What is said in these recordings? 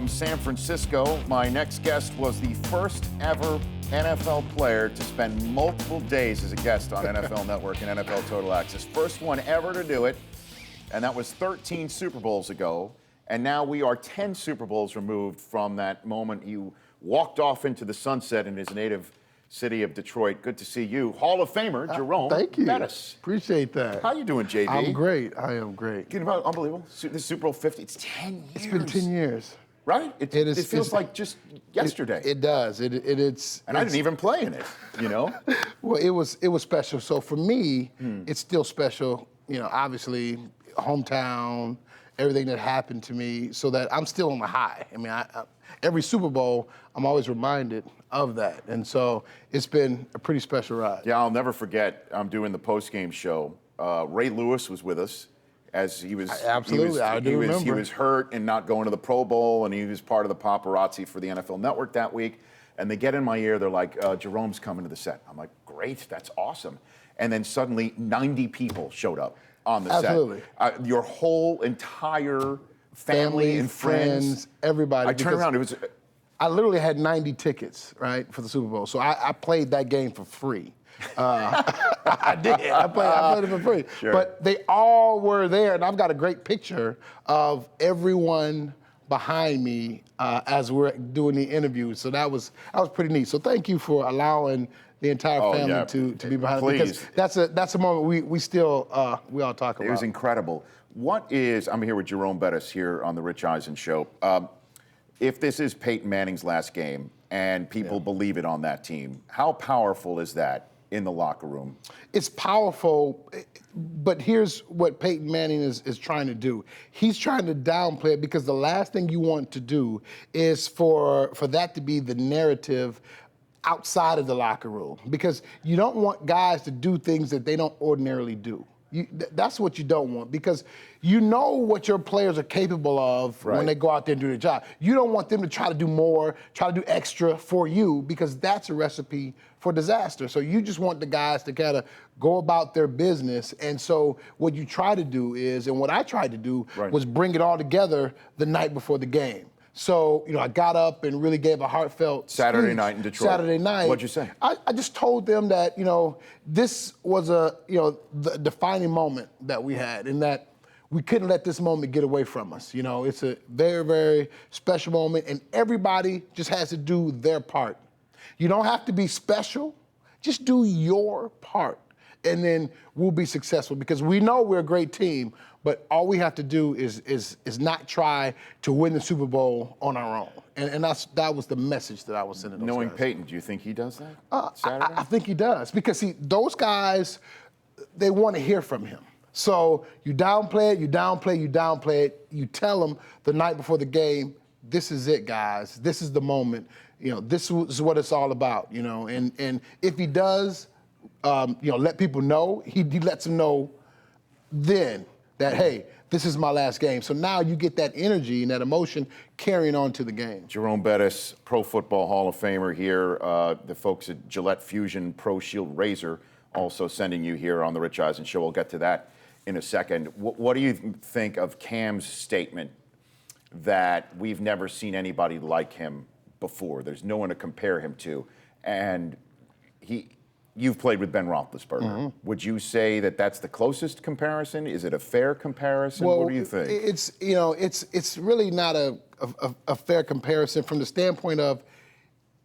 from San Francisco. My next guest was the first ever NFL player to spend multiple days as a guest on NFL Network and NFL Total Access. First one ever to do it, and that was 13 Super Bowls ago. And now we are 10 Super Bowls removed from that moment you walked off into the sunset in his native city of Detroit. Good to see you. Hall of Famer, Jerome Bettis. Appreciate that. How you doing, JB? I'm great. I am great. Unbelievable. This Super Bowl 50, it's 10 years. It's been 10 years. Right? It feels like just yesterday. It does. It's I didn't even play in it, you know? Well, it was special. So for me, it's still special. You know, obviously, hometown, everything that happened to me, so that I'm still on the high. I mean, every Super Bowl, I'm always reminded of that. And so it's been a pretty special ride. Yeah, I'll never forget, I'm doing the post-game show. Ray Lewis was with us as he was. Absolutely, I do remember. He was hurt and not going to the Pro Bowl, and he was part of the paparazzi for the NFL Network that week. And they get in my ear, they're like, Jerome's coming to the set. I'm like, great, that's awesome. And then suddenly 90 people showed up on the set. Your whole entire family and friends. Everybody. I turned around, I literally had 90 tickets, right, for the Super Bowl. So I played that game for free. I did. I played it for free. Sure. But they all were there, and I've got a great picture of everyone behind me as we're doing the interview. So that was pretty neat. So thank you for allowing the entire family to be behind me, because that's a moment we still all talk about. It was incredible. I'm here with Jerome Bettis here on the Rich Eisen Show. If this is Peyton Manning's last game and people believe it on that team, how powerful is that in the locker room? It's powerful, but here's what Peyton Manning is trying to do. He's trying to downplay it, because the last thing you want to do is for that to be the narrative outside of the locker room, because you don't want guys to do things that they don't ordinarily do. That's what you don't want, because you know what your players are capable of when they go out there and do their job. You don't want them to try to do more, try to do extra for you, because that's a recipe for disaster. So you just want the guys to kind of go about their business. And so what you try to do is, and what I tried to do was bring it all together the night before the game. So, you know, I got up and really gave a heartfelt Saturday speech. night in Detroit. Saturday night. What'd you say? I just told them that, you know, this was the defining moment that we had, and that we couldn't let this moment get away from us. You know, it's a very, very special moment, and everybody just has to do their part. You don't have to be special. Just do your part, and then we'll be successful, because we know we're a great team, but all we have to do is not try to win the Super Bowl on our own. And that was the message that I was sending those Knowing guys. Peyton, do you think he does that Saturday? I think he does, because, see, those guys, they want to hear from him. So you downplay it, you tell them the night before the game, this is it, guys. This is the moment. You know, this is what it's all about, you know. And if he does, let people know, he lets them know then that, hey, this is my last game. So now you get that energy and that emotion carrying on to the game. Jerome Bettis, Pro Football Hall of Famer here. The folks at Gillette Fusion Pro Shield Razor also sending you here on the Rich Eisen Show. We'll get to that in a second. What do you think of Cam's statement that we've never seen anybody like him before? There's no one to compare him to. And you've played with Ben Roethlisberger. Mm-hmm. Would you say that that's the closest comparison? Is it a fair comparison? Well, what do you think? It's really not a fair comparison from the standpoint of,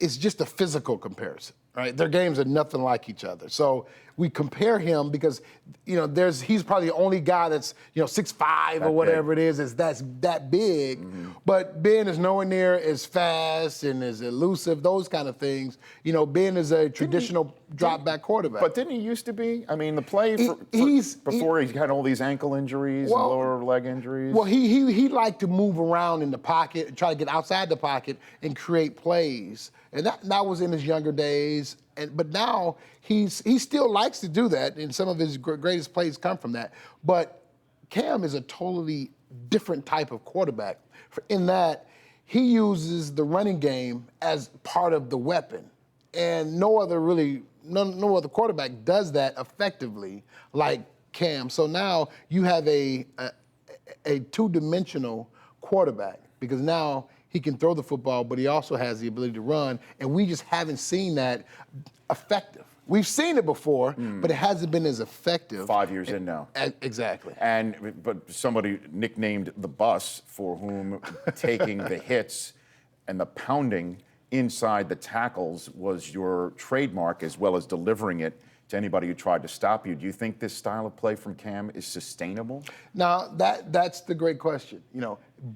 it's just a physical comparison, right? Their games are nothing like each other. So we compare him because, he's probably the only guy that's, 6'5" or whatever it is that's that big. Mm-hmm. But Ben is nowhere near as fast and as elusive, those kind of things. Ben is a traditional drop-back quarterback. But didn't he used to be? I mean, the play before he had all these ankle injuries and lower leg injuries. Well, he liked to move around in the pocket and try to get outside the pocket and create plays. And that was in his younger days. But now he still likes to do that, and some of his greatest plays come from that. But Cam is a totally different type of quarterback in that he uses the running game as part of the weapon. And no other quarterback does that effectively like Cam. So now you have a two-dimensional quarterback, because now He can throw the football, but he also has the ability to run, and we just haven't seen that effective. We've seen it before, but it hasn't been as effective. 5 years in now. Exactly. But somebody nicknamed the bus, for whom taking the hits and the pounding inside the tackles was your trademark, as well as delivering it to anybody who tried to stop you. Do you think this style of play from Cam is sustainable? Now, that's the great question,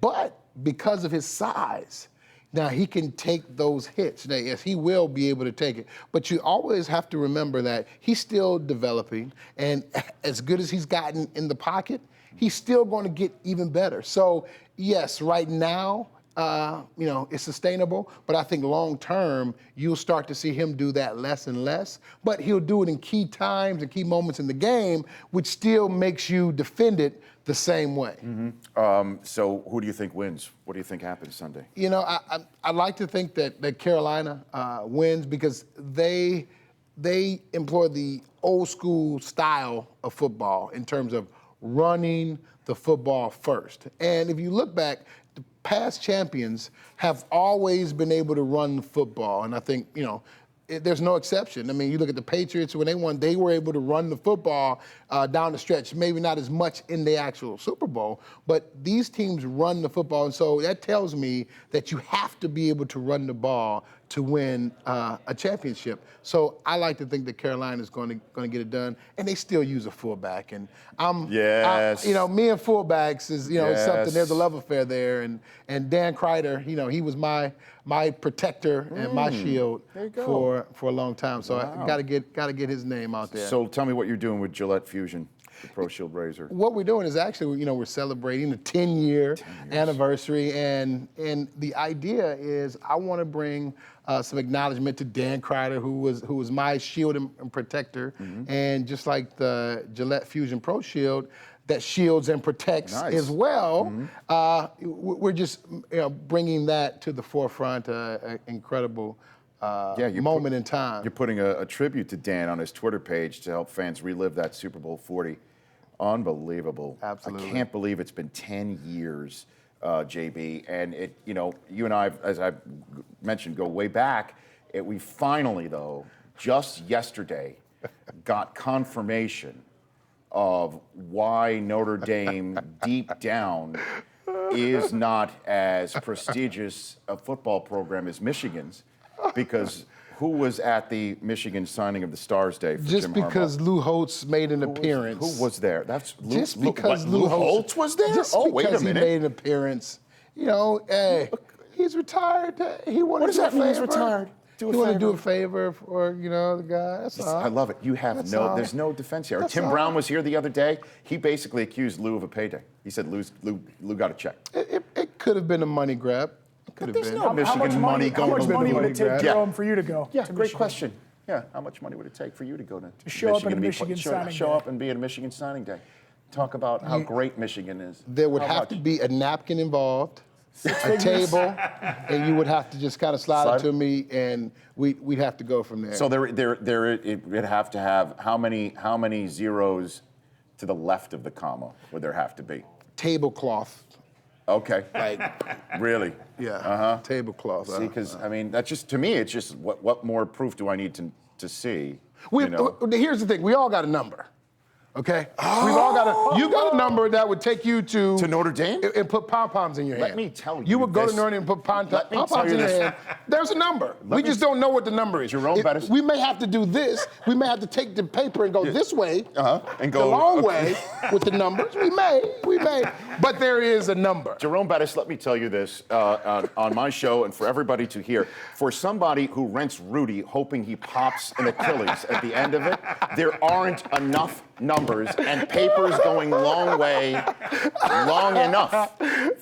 But because of his size, now he can take those hits. Now, yes, he will be able to take it. But you always have to remember that he's still developing, and as good as he's gotten in the pocket, he's still going to get even better. So, yes, right now, it's sustainable, but I think long term, you'll start to see him do that less and less, but he'll do it in key times and key moments in the game, which still makes you defend it the same way. So who do you think wins? What do you think happens Sunday? I like to think that Carolina wins because they employ the old school style of football in terms of running the football first. And if you look back, the past champions have always been able to run the football, and I think, there's no exception. I mean, you look at the Patriots, when they won, they were able to run the football down the stretch, maybe not as much in the actual Super Bowl, but these teams run the football, and so that tells me that you have to be able to run the ball to win a championship. So I like to think that Carolina is going to get it done, and they still use a fullback. And me and fullbacks is is something. There's a love affair there, and Dan Kreider, he was my protector and my shield for a long time. So I got to get his name out there. So tell me what you're doing with Gillette Fusion, the Pro Shield razor. What we're doing is actually, we're celebrating the 10-year anniversary, and the idea is I want to bring some acknowledgement to Dan Kreider, who was my shield and protector, and just like the Gillette Fusion Pro Shield that shields and protects as well, we're just bringing that to the forefront, an incredible moment in time. You're putting a tribute to Dan on his Twitter page to help fans relive that Super Bowl 40. Unbelievable. Absolutely. I can't believe it's been 10 years, JB. And you and I, as I mentioned, go way back. We finally, though, just yesterday, got confirmation of why Notre Dame, deep down, is not as prestigious a football program as Michigan's, because who was at the Michigan signing of the Stars Day for just Jim because Harbaugh? Lou Holtz made an appearance. Who was there? That's Lou, just because Lou Holtz was there? Just wait a because minute. he made an appearance. Hey, he's retired. He wanted What does to that do a mean, he's favor. retired? He wanted to do a favor for the guy. That's all. I love it. You have there's no defense here. Tim Brown was here the other day. He basically accused Lou of a payday. He said Lou got a check. It could have been a money grab. It could have there's been. no Michigan money going How much to money Lou. would it take, Jerome, for you to go? Yeah, to great Michigan? question. Yeah, how much money would it take for you to go to show up at a Michigan? Michigan signing show day. up and be at a Michigan signing day. Talk about how great Michigan is. There would How have much? to be a napkin involved, a table, and you would have to just kind of slide it to me, and we'd have to go from there. So it'd have to have how many zeros to the left of the comma would there have to be? Tablecloth. Okay. Like, really? yeah. Tablecloth. See, because I mean, that's just, to me, it's just what more proof do I need to see? Here's the thing: we all got a number. Okay? We've all got you got a number that would take you to Notre Dame? And put pom-poms in your hand. Let me tell you You would go this. to Notre Dame and put Let me tell pom-poms you in your this. hand. There's a number. We just don't know what the number is. Jerome Bettis. We may have to do this. We may have to take the paper and go this way, and the go long way with the numbers. We may. But there is a number. Jerome Bettis, let me tell you this on my show and for everybody to hear. For somebody who rents Rudy hoping he pops an Achilles at the end of it, there aren't enough numbers and papers going long enough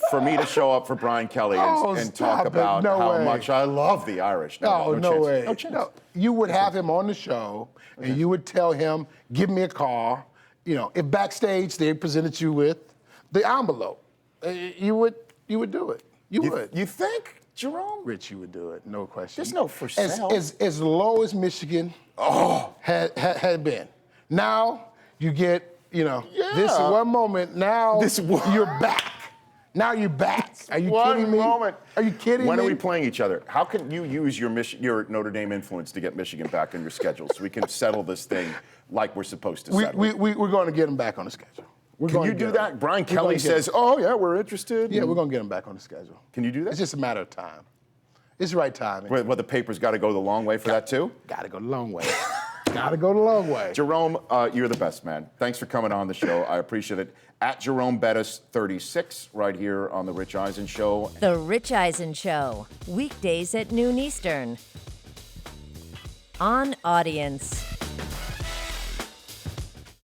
for me to show up for Brian Kelly and talk about how much I love the Irish. No way. No chance. No. You would have him on the show, and you would tell him, give me a call. If backstage they presented you with the envelope, you would do it. You would. You think, Jerome? Rich, you would do it, no question. There's no for sale. As low as Michigan had been. Now you get, this one moment, now you're back. Now you're back. Are you One kidding me? moment. Are you kidding When me? are we playing each other? How can you use your Notre Dame influence to get Michigan back on your schedule so we can settle this thing like we're supposed to settle it? We're going to get them back on the schedule. Can you do that? Brian Kelly says, oh, yeah, we're interested. Yeah, we're going to get them back on the schedule. Can you do that? It's just a matter of time. It's the right timing. Well, the paper's got to go the long way for that, too? Got to go the long way. Got to go the long way. Jerome, you're the best, man. Thanks for coming on the show. I appreciate it. At Jerome Bettis 36, right here on The Rich Eisen Show. The Rich Eisen Show, weekdays at noon Eastern. On Audience.